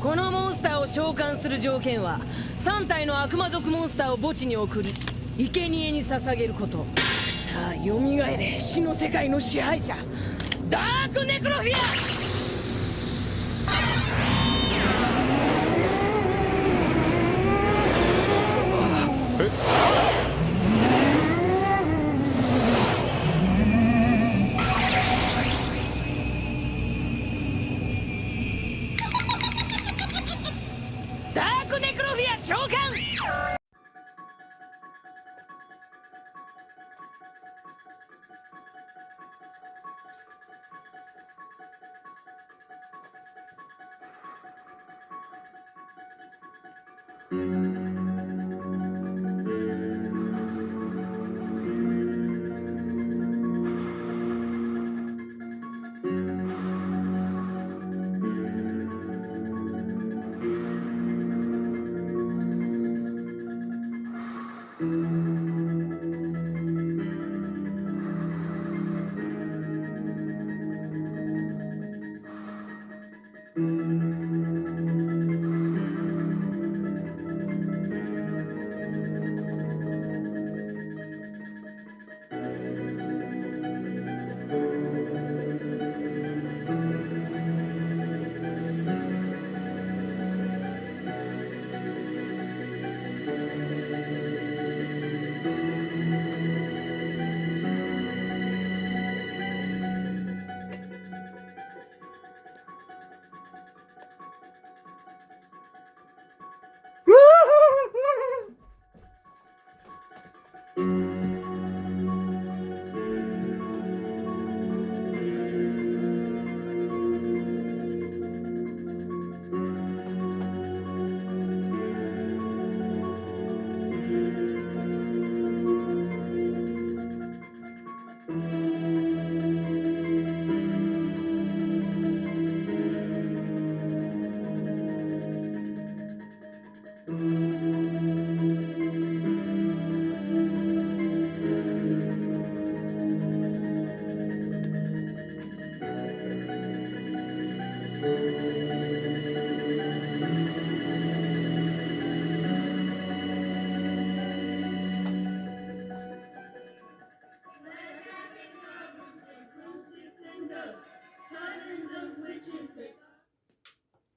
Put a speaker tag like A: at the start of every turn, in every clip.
A: このモンスターを召喚する条件は3体の悪魔族モンスターを墓地に送り生贄に捧げること。さあ蘇れ、死の世界の支配者ダークネクロフィア。ダークネクロフィア召喚。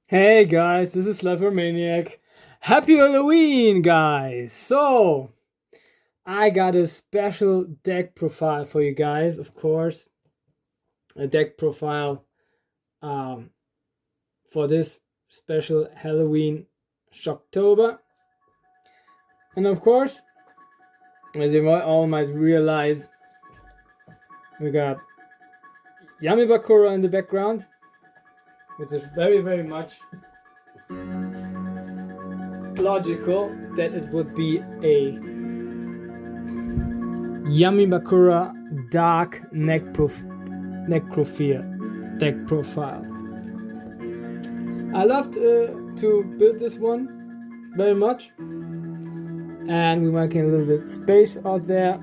B: Hey guys, this is Maniac. Happy Halloween, guys! So, I got a special deck profile for you guys, of course. A deck profile for this special Halloween Shocktober. And of course, as you all might realize, we got Yami Bakura in the background, which is very, very much logical that it would be a Yami Bakura Dark Necrofear deck profile. I loved to build this one very much, and we're making a little bit space out there.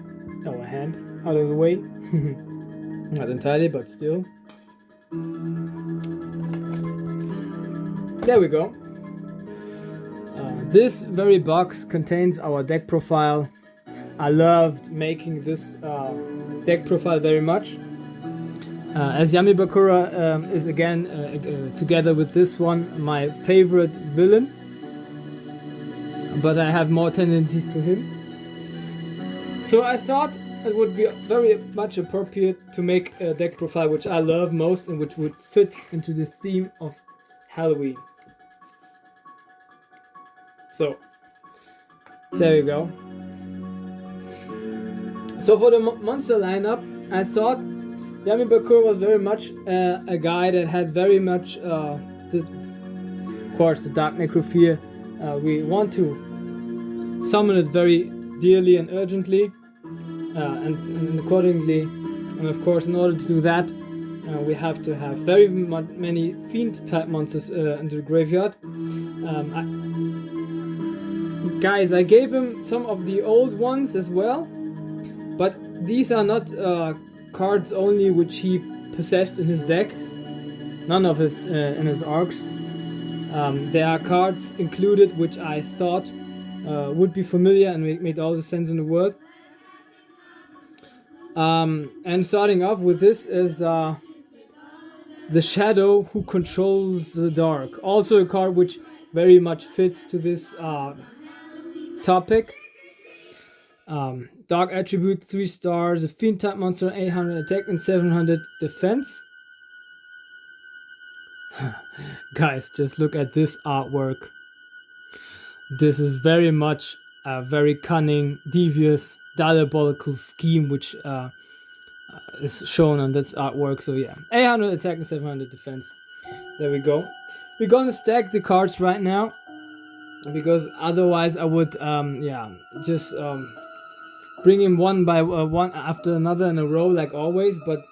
B: Oh, a hand out of the way. Not entirely, but still. There we go. This very box contains our deck profile. I loved making this deck profile very much. As Yami Bakura is again, together with this one, my favorite villain. But I have more tendencies to him. So I thought it would be very much appropriate to make a deck profile which I love most and which would fit into the theme of Halloween. So, there you go. So for the monster lineup, I thought Yami Bakura was very much a guy that had very much, of course, the Dark Necrofear. We want to summon it very dearly and urgently, and accordingly, and of course, in order to do that, we have to have very many fiend type monsters into the graveyard. Guys, I gave him some of the old ones as well, but these are not cards only which he possessed in his deck. None of his in his arcs. There are cards included which I thought would be familiar and made all the sense in the world. And starting off with this is the Shadow who controls the dark. Also a card which very much fits to this topic. Dark attribute, 3 stars, a fiend type monster, 800 attack and 700 defense. Guys, just look at this artwork. This is very much a very cunning, devious, diabolical scheme which is shown on this artwork. So yeah, 800 attack and 700 defense. There we go. We're gonna stack the cards right now, because otherwise I would just bring in one by one after another in a row like always, but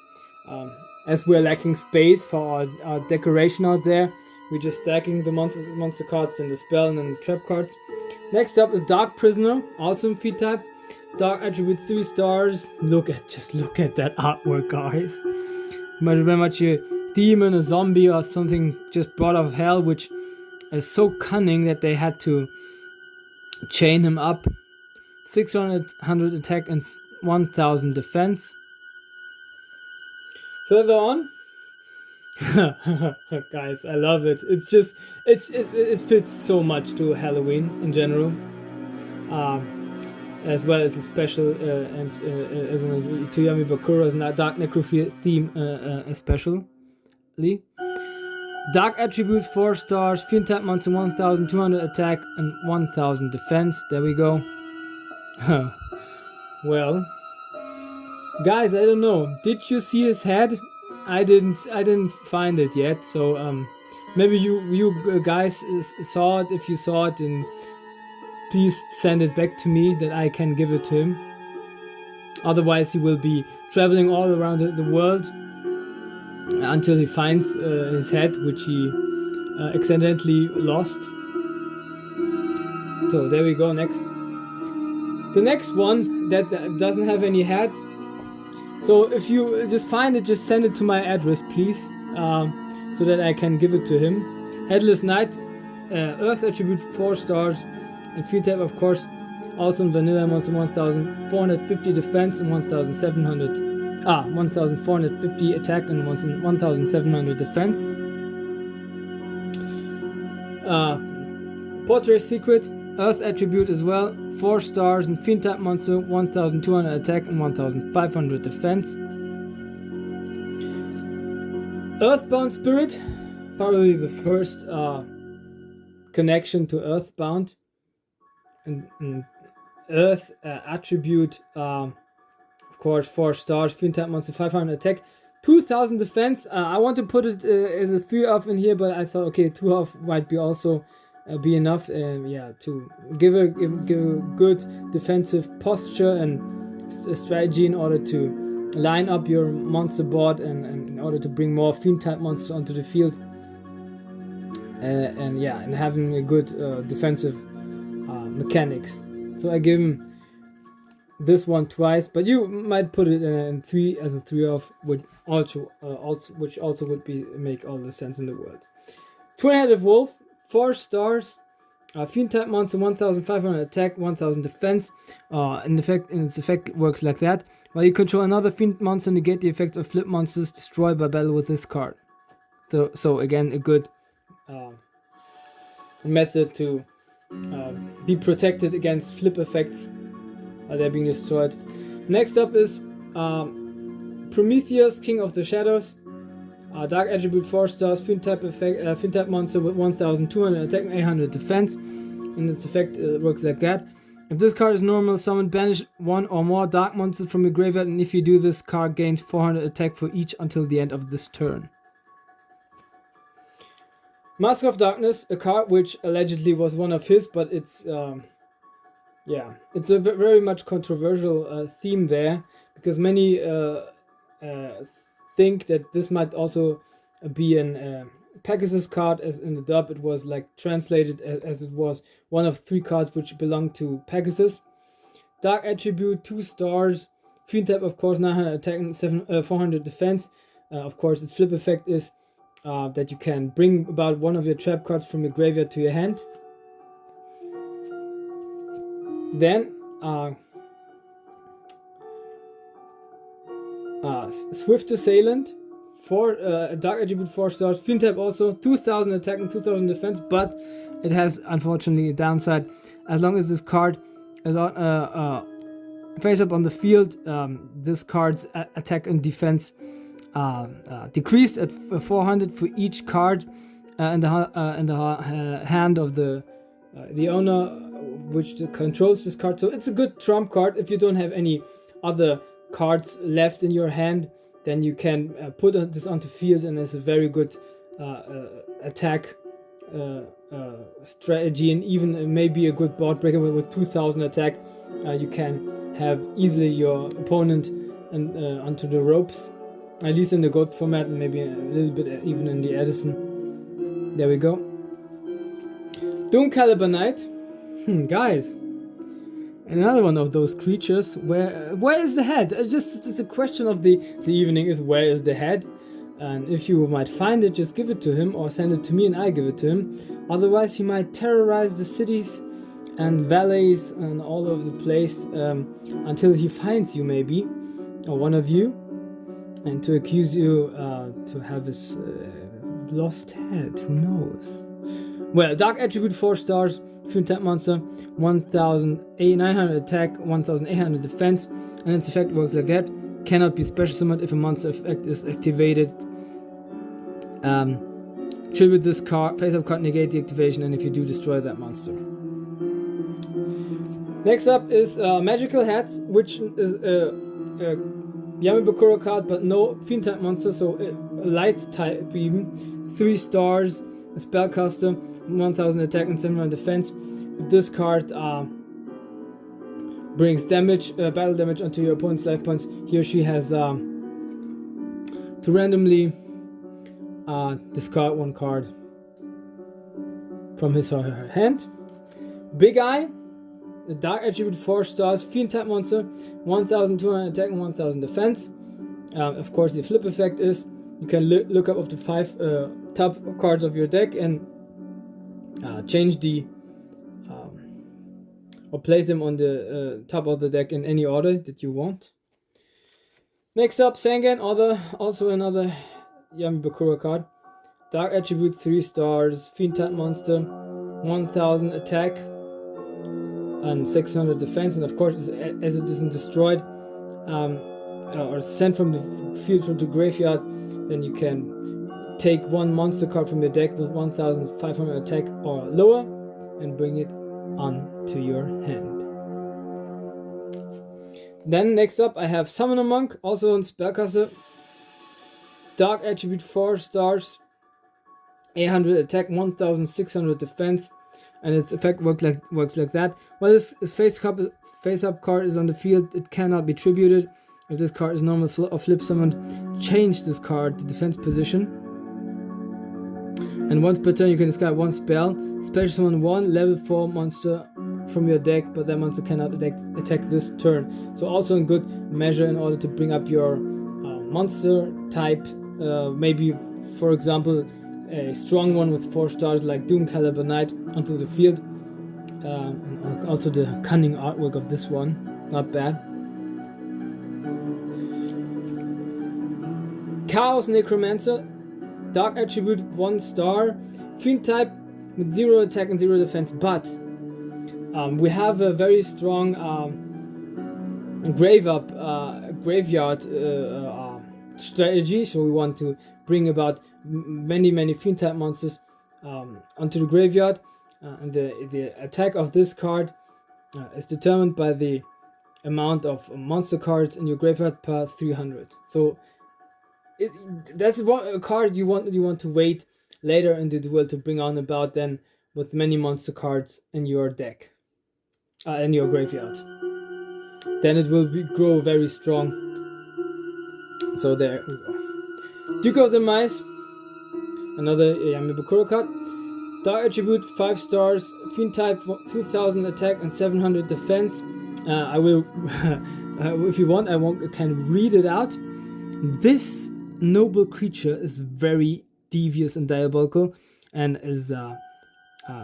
B: as we're lacking space for our decoration out there, we're just stacking the monster cards, then the spell, and then the trap cards. Next up is Dark Prisoner, also in feat type. Dark attribute, 3 stars. Just look at that artwork, guys. Very much a demon, a zombie, or something just brought out of hell, which is so cunning that they had to chain him up. 600 attack and 1000 defense. Further on, guys, I love it. It's just it fits so much to Halloween in general, as well as a special and as an to Yami Bakura's Dark Necrofear theme, especially. Dark attribute, 4 stars, fiend type monster, 1200 attack and 1000 defense. There we go. Well, guys, I don't know. Did you see his head? I didn't find it yet. So maybe you guys saw it. If you saw it, then please send it back to me that I can give it to him. Otherwise, he will be traveling all around the world until he finds his head, which he accidentally lost. So there we go. Next. The next one that doesn't have any head. So if you just find it, just send it to my address, please, so that I can give it to him. Headless Knight, Earth attribute, 4 stars, and field type, of course, also in vanilla monster, 1450 defense and 1450 attack and 1700 defense. Portrait Secret, Earth attribute as well, 4 stars and fiend type monster, 1200 attack and 1500 defense. Earthbound Spirit, probably the first connection to Earthbound. And Earth attribute, of course, 4 stars, fiend type monster, 500 attack, 2000 defense. I want to put it as a 3-off in here, but I thought, okay, 2-off might be also be enough, to give a good defensive posture and a strategy in order to line up your monster board and in order to bring more fiend type monsters onto the field, and having a good defensive mechanics. So I give him this one twice, but you might put it in 3 as a 3-off, which also would make all the sense in the world. Twin-headed wolf, 4 stars, fiend type monster, 1500 attack, 1000 defense. In its effect works like that. While you control another fiend monster, negate the effects of flip monsters destroyed by battle with this card. So again, a good method to be protected against flip effects while they're being destroyed. Next up is Prometheus, King of the Shadows. Dark attribute, 4 stars, fiend type monster with 1200 attack and 800 defense. And its effect works like that. If this card is normal, summon, banish 1 or more dark monsters from your graveyard, and if you do, this card gains 400 attack for each until the end of this turn. Mask of Darkness, a card which allegedly was one of his, but it's it's a very much controversial theme there, because many think that this might also be an Pegasus card, as in the dub it was like translated as it was one of 3 cards which belong to Pegasus. Dark attribute, 2 stars, fiend type, of course, 900 attack and 400 defense. Of course, its flip effect is that you can bring about one of your trap cards from your graveyard to your hand. Then Swift Assailant, Dark Attribute 4 stars, fiend type also, 2000 attack and 2000 defense, but it has unfortunately a downside. As long as this card is on face up on the field, this card's attack and defense decreased at 400 for each card in the hand of the owner, which controls this card. So it's a good trump card. If you don't have any other cards left in your hand, then you can put this onto field, and it's a very good attack strategy, and even maybe a good board breaker with 2000 attack. You can have easily your opponent onto the ropes, at least in the gold format, and maybe a little bit even in the Edison. There we go. Doomcaliber Knight. Guys, another one of those creatures. Where is the head? It's a question of the evening, is where is the head? And if you might find it, just give it to him, or send it to me and I give it to him. Otherwise he might terrorize the cities and valleys and all over the place until he finds you, maybe, or one of you, and to accuse you to have his lost head. Who knows? Well, Dark Attribute 4 stars, fiend type monster, 1900 attack, 1800 defense, and its effect works like that. Cannot be special summoned if a monster effect is activated. Tribute this card, face up card, negate the activation, and if you do, destroy that monster. Next up is Magical Hats, which is a Yami Bakura card, but no fiend type monster, so a light type even. 3 stars, a spellcaster, 1000 attack and 700 defense. If this card brings damage, battle damage onto your opponent's life points, he or she has to randomly discard one card from his or her hand. Big Eye, the Dark Attribute 4 stars, fiend type monster, 1200 attack and 1000 defense. Of course, the flip effect is you can look up to 5 top cards of your deck and change the or place them on the top of the deck in any order that you want. Next up, Sangan, also another Yami Bakura card. Dark Attribute 3 stars, fiend type monster, 1000 attack and 600 defense, and of course, as it isn't destroyed or sent from the field from the graveyard, then you can take one monster card from your deck with 1500 attack or lower and bring it onto your hand. Then next up I have Summoner Monk, also on spellcaster. Dark Attribute 4 stars, 800 attack, 1600 defense, and its effect works like that. While this face-up card is on the field, it cannot be tributed. If this card is normal or flip summoned, change this card to defense position. And once per turn you can discard one spell. Special summon one level 4 monster from your deck, but that monster cannot attack this turn. So also a good measure in order to bring up your monster type. Maybe, for example, a strong one with 4 stars like Doomcaliber Knight onto the field. And also the cunning artwork of this one, not bad. Chaos Necromancer, Dark Attribute 1 star, fiend type with 0 attack and 0 defense, but we have a very strong graveyard strategy, so we want to bring about many fiend type monsters onto the graveyard, and the attack of this card is determined by the amount of monster cards in your graveyard per 300. So that's a card you want to wait later in the duel to bring on about, then with many monster cards in your deck, in your graveyard. Then it will grow very strong. So there we go. Duke of the Mice, another Yami Bakura card. Dark Attribute 5 stars, fiend type 2000 attack and 700 defense. I will, if you want, I can read it out. This noble creature is very devious and diabolical, and is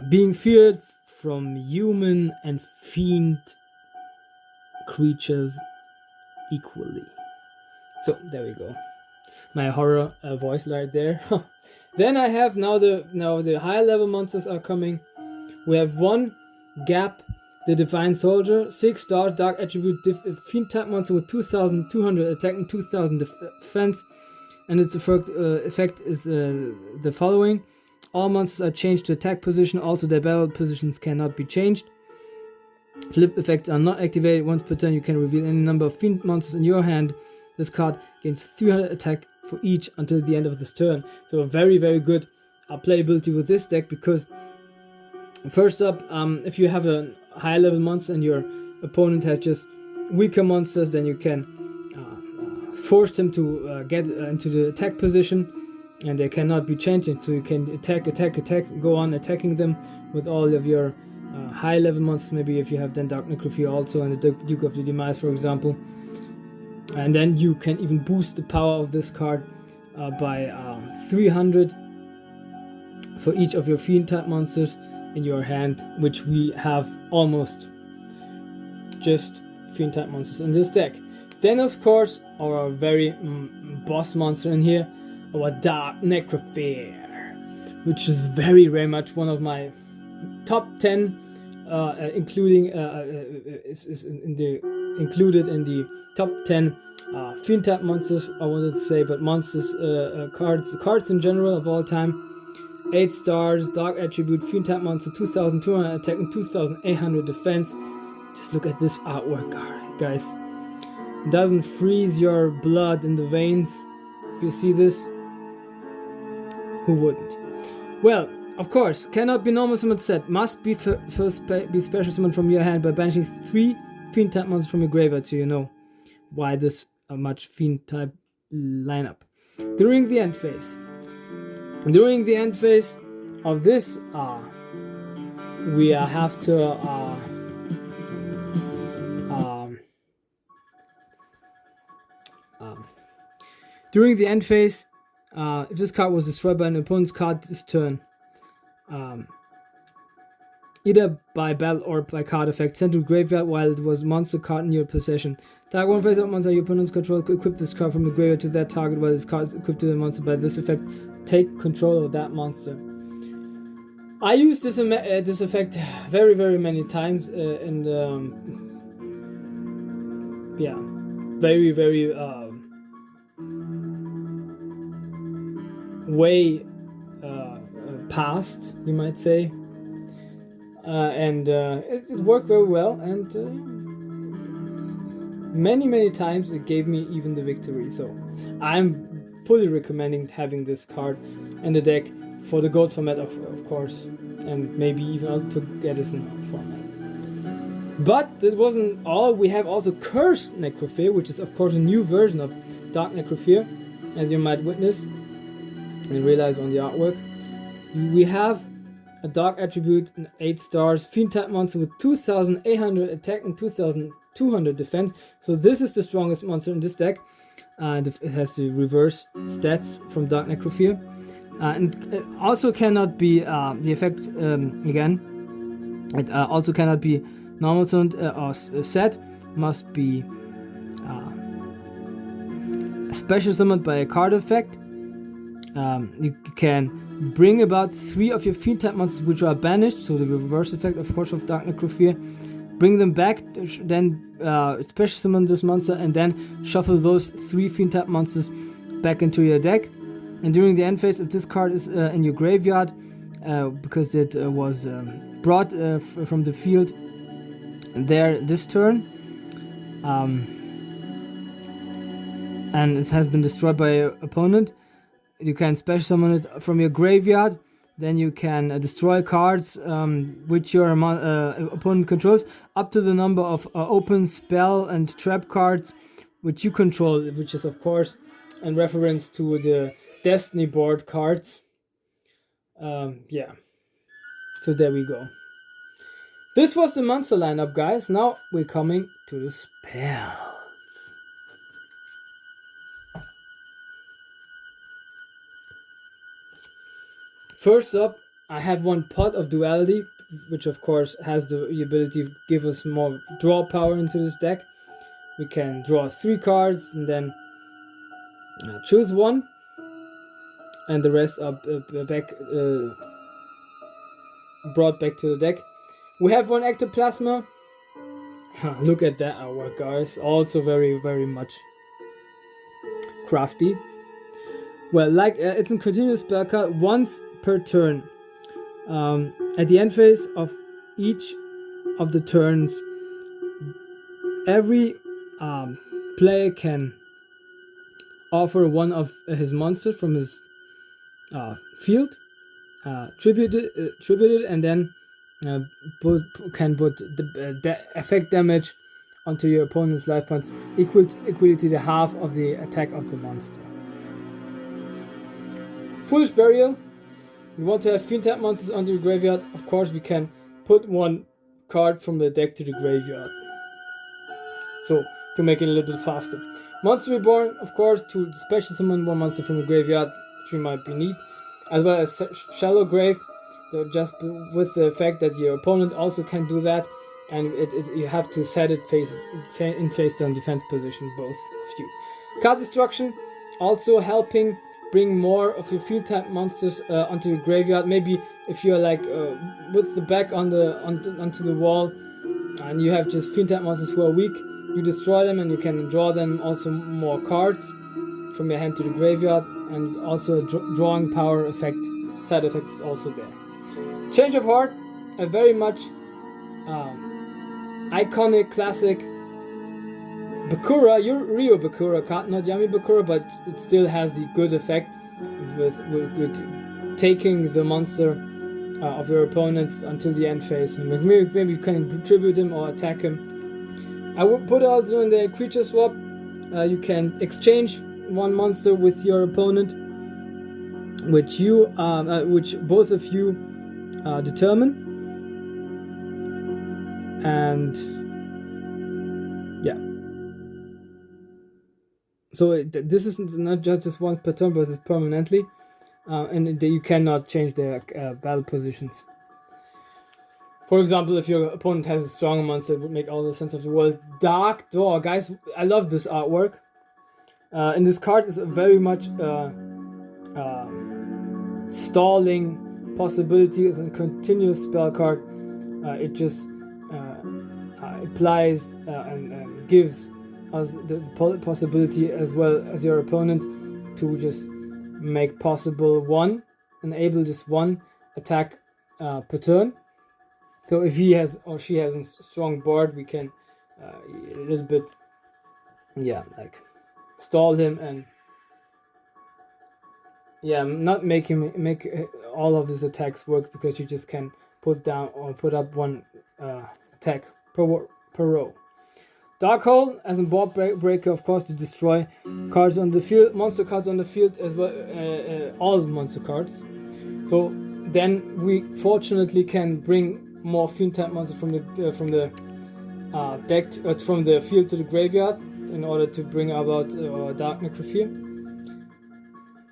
B: being feared from human and fiend creatures equally. So there we go, my horror voice right there. Then I have now the high level monsters are coming. We have 1 Gap, the Divine Soldier, 6 stars, dark attribute, fiend type monster with 2200 attack and 2000 defense, and its effect is the following: all monsters are changed to attack position, also their battle positions cannot be changed. Flip effects are not activated. Once per turn you can reveal any number of fiend monsters in your hand. This card gains 300 attack for each until the end of this turn. So very, very good playability with this deck, because first up, if you have a high level monster and your opponent has just weaker monsters, then you can force them to get into the attack position, and they cannot be changed. So you can attack, go on attacking them with all of your high level monsters. Maybe if you have then Dark Necrofear also, and the Duke of the Demise, for example. And then you can even boost the power of this card by 300 for each of your fiend type monsters in your hand, which we have almost just fiend type monsters in this deck. Then of course our very boss monster in here, our Dark Necrofear, which is very much one of my top 10, including is included in the top 10 fiend type monsters, I wanted to say, but monsters, cards in general of all time. 8 stars, dark attribute, fiend type monster, 2200 attack and 2800 defense. Just look at this artwork, guys. It doesn't freeze your blood in the veins. If you see this, who wouldn't? Well, of course, cannot be normal summon set. Must be first be special summon from your hand by banishing 3 fiend type monsters from your graveyard, so you know why this much fiend type lineup. During the end phase of this, we have to during the end phase, if this card was destroyed by an opponent's card this turn, either by battle or by card effect, sent to graveyard while it was monster card in your possession. Target 1 face-up monster your opponent's control, equip this card from the graveyard to that target while this card is equipped to the monster. By this effect, take control of that monster. I used this effect very many times, and yeah, very way past, you might say, and it worked very well, and many times it gave me even the victory. So I'm fully recommending having this card in the deck for the gold format, of course, and maybe even out to Edison format. But that wasn't all. We have also Cursed Necrofear, which is of course a new version of Dark Necrofear, as you might witness and realize on the artwork. We have a dark attribute, 8 stars, fiend type monster with 2800 attack and 2200 defense. So this is the strongest monster in this deck, and it has the reverse stats from Dark Necrofear. And it also cannot be the effect again. It also cannot be normal summoned or set. Must be special summoned by a card effect. You can bring about 3 of your fiend type monsters which are banished, so the reverse effect, of course, of Dark Necrofear. Bring them back, then special summon this monster, and then shuffle those 3 fiend type monsters back into your deck. And during the end phase, if this card is in your graveyard, because it was brought from the field there this turn, and it has been destroyed by your opponent, you can special summon it from your graveyard. Then you can destroy cards which your opponent controls, up to the number of open spell and trap cards which you control, which is of course in reference to the Destiny board cards. Yeah, so there we go. This was the monster lineup, guys. Now we're coming to the spells. First up, I have one Pot of Duality, which of course has the ability to give us more draw power into this deck. We can draw 3 cards and then choose one, and the rest are brought back to the deck. We have one Ectoplasma. Look at that artwork, guys. Also very, very much crafty. Well, it's a continuous spell card once per turn. At the end phase of each of the turns, every player can offer one of his monsters from his field, tribute it, and then can put the effect damage onto your opponent's life points equal to the half of the attack of the monster. Foolish Burial. We want to have fiend type monsters onto the graveyard. Of course, we can put one card from the deck to the graveyard. So, to make it a little bit faster. Monster Reborn, of course, to special summon one monster from the graveyard, which we might be neat. As well as Shallow Grave, just with the fact that your opponent also can do that. And you have to set it in face down defense position, both of you. Card Destruction, also helping bring more of your field type monsters onto your graveyard. Maybe if you're like with the back onto the wall and you have just field type monsters who are weak, you destroy them and you can draw them also more cards from your hand to the graveyard, and also a drawing power effect side effect is also there. Change of Heart, a very much iconic classic Bakura, Ryo Bakura card, not Yami Bakura, but it still has the good effect with taking the monster of your opponent until the end phase. Maybe you can tribute him or attack him. I would put also in the creature swap. You can exchange one monster with your opponent, which both of you determine, and yeah. So this is not just once per turn, but it's permanently, and you cannot change their battle positions. For example, if your opponent has a strong monster, it would make all the sense of the world. Dark Door, guys, I love this artwork. And this card is very much stalling possibility with a continuous spell card. It just applies and gives us the possibility, as well as your opponent, to just make possible enable just one attack per turn. So if he has or she has a strong board, we can a little bit, like stall him and not make all of his attacks work, because you just can put up one attack per row. Dark Hole, as a board breaker, of course, to destroy cards on the field, monster cards on the field, as well all monster cards. So then we fortunately can bring more fiend type monsters from the deck from the field to the graveyard in order to bring about Dark Necrofear.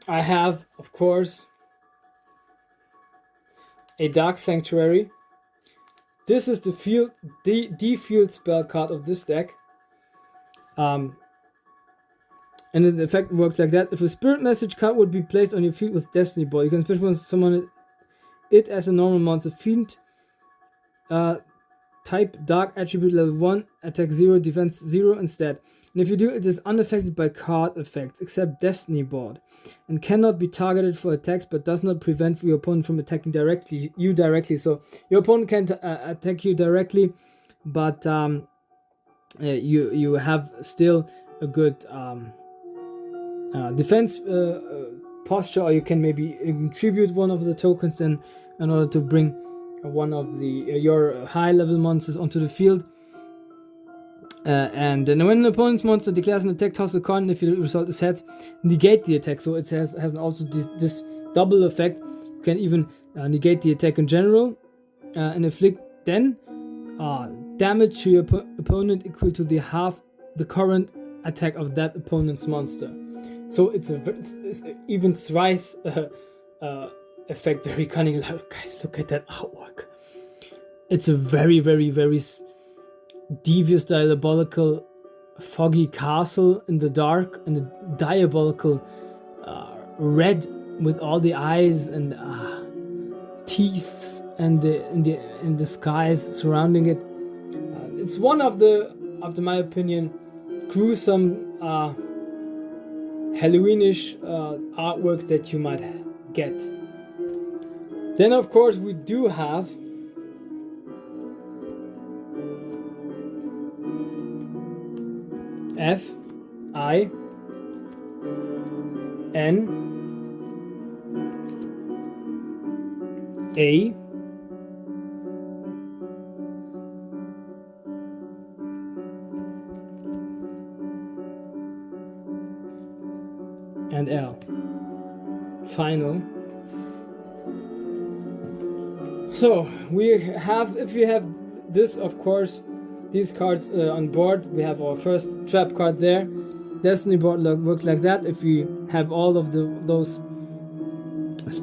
B: I have, of course, a Dark Sanctuary. This is the field spell card of this deck. And the effect works like that. If a spirit message card would be placed on your field with Destiny Ball, you can special summon it as a normal monster. Fiend type dark attribute level 1, attack 0, defense 0 instead. And if you do, it is unaffected by card effects except Destiny Board, and cannot be targeted for attacks, but does not prevent your opponent from attacking you directly. So your opponent can attack you directly, but you have still a good defense posture, or you can maybe contribute one of the tokens in order to bring one of your high level monsters onto the field. And then when an opponent's monster declares an attack, toss a coin. If the result is heads, negate the attack. So it has also this double effect. You can even negate the attack in general and inflict then damage to your opponent equal to the current attack of that opponent's monster. So it's even thrice effect very cunning. Like, guys, look at that artwork. It's a very, very, very devious, diabolical, foggy castle in the dark, and the diabolical red with all the eyes and teeth and in the skies surrounding it. It's one of my opinion, gruesome, Halloweenish artworks that you might get. Then, of course, we do have F I N A and L. Final. So we have, if we have this, of course, these cards on board, we have our first trap card there. Destiny board works like that. If we have all of those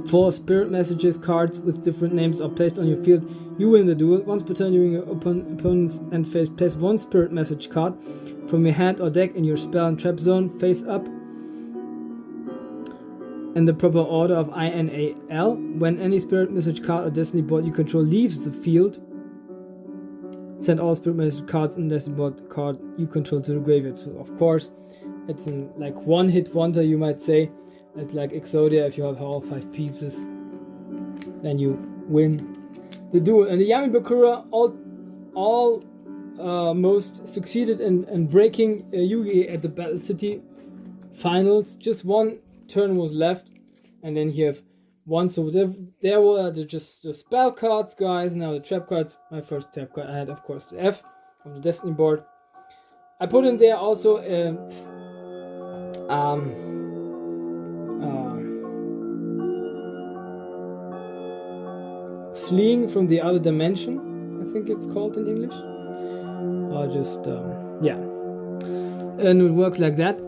B: 4 spirit messages cards with different names are placed on your field, you win the duel. Once per turn during your opponent's end phase, place 1 spirit message card from your hand or deck in your spell and trap zone face up in the proper order of INAL. When any spirit message card or destiny board you control leaves the field, send all spirit message cards and destiny board card you control to the graveyard. So of course it's like one hit wonder, you might say. It's like Exodia. If you have all 5 pieces, then you win the duel. And the Yami Bakura almost succeeded in breaking Yugi at the Battle City finals. Just one turn was left, and then you have one. So there were just the spell cards, guys. Now the trap cards. My first trap card I had, of course, the F on the Destiny board. I put in there also fleeing from the other dimension, I think it's called in English. Or just yeah, and it works like that.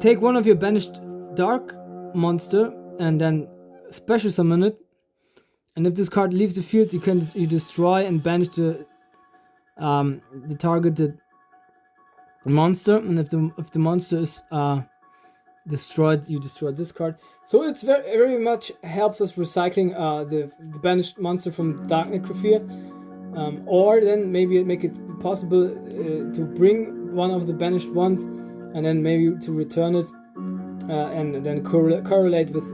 B: Take one of your banished dark monster and then special summon it, and if this card leaves the field, you destroy and banish the targeted monster, and if the monster is destroyed, you destroy this card. So it's very, very much helps us recycling the banished monster from Dark Necrofear, or then maybe make it possible to bring one of the banished ones and then maybe to return it and then correlate with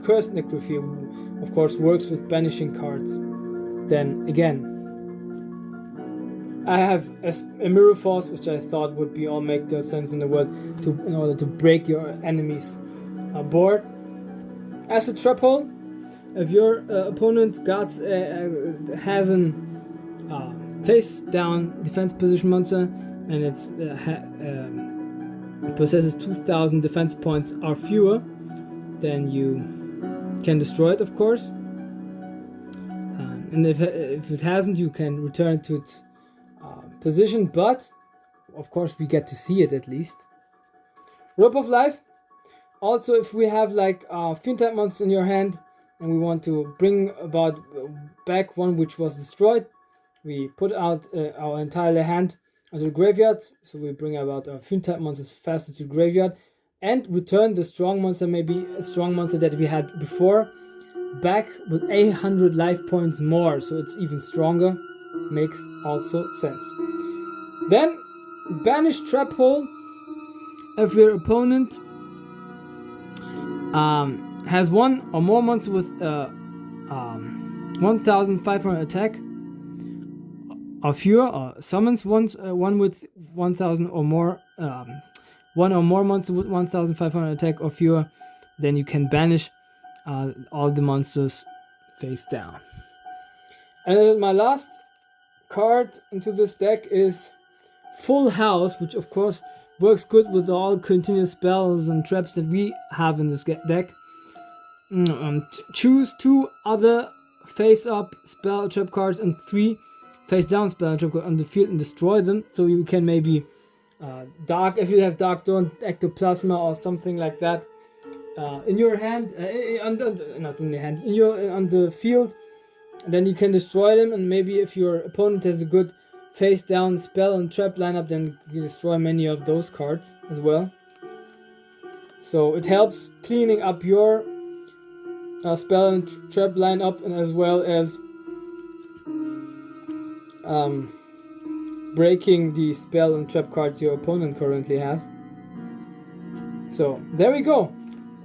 B: Cursed Necrofear, who of course works with banishing cards. Then again, I have a Mirror Force, which I thought would be all make the sense in the world in order to break your enemy's board. As a trap hole, if your opponent has an face down defense position monster and it possesses 2,000 defense points or fewer, then you can destroy it, of course. And if it hasn't, you can return it to its position, but of course we get to see it at least. Rope of Life. Also, if we have like fiend type monster in your hand and we want to bring back one which was destroyed, we put out our entire hand onto the graveyard. So we bring about our fiend type monsters faster to the graveyard and return the strong monster, maybe a strong monster that we had before, back with 800 life points more. So it's even stronger. Makes also sense. Then banish trap hole. If your opponent has one or more monsters with 1,500 attack or fewer, or summons one with 1,000 or more, one or more monsters with 1,500 attack or fewer, then you can banish all the monsters face down. And then my last card into this deck is Full House, which of course works good with all continuous spells and traps that we have in this deck. Choose 2 other face-up spell trap cards and 3 face-down spell trap cards on the field and destroy them. So you can maybe if you have Dark Dondt, Ectoplasma or something like that, in your hand, not in your hand, on the field. Then you can destroy them, and maybe if your opponent has a good face down spell and trap lineup, then you destroy many of those cards as well. So it helps cleaning up your spell and trap lineup, and as well as breaking the spell and trap cards your opponent currently has. So there we go.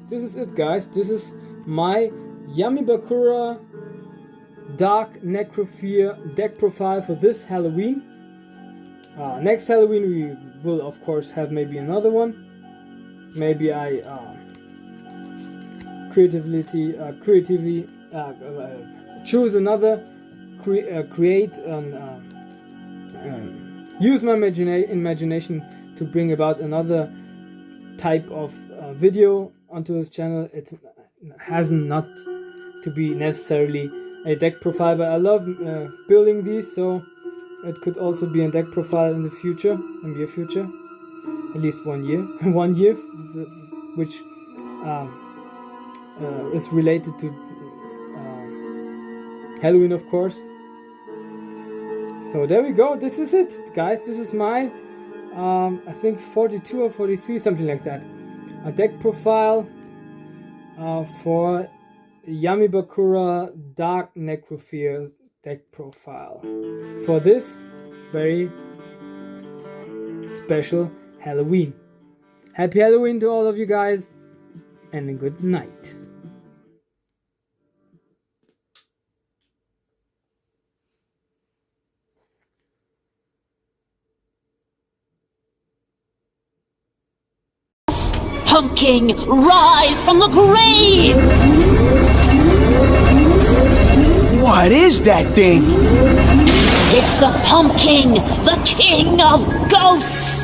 B: This is it, guys. This is my Yami Bakura Dark Necrofear deck profile for this Halloween. Next Halloween we will of course have maybe another one. Maybe I creatively choose another, create and use my imagination to bring about another type of video onto this channel. It has not to be necessarily a deck profile, but I love building these, so it could also be a deck profile in the future, in the future, at least 1 year, 1 year, which is related to Halloween, of course. So there we go. This is it, guys. This is my I think 42 or 43, something like that, a deck profile for Yami Bakura Dark Necrofear deck profile for this very special Halloween. Happy Halloween to all of you guys, and a good night.
C: Pumpkin, rise from the grave!
D: What is that thing?
C: It's the pumpkin, the king of ghosts!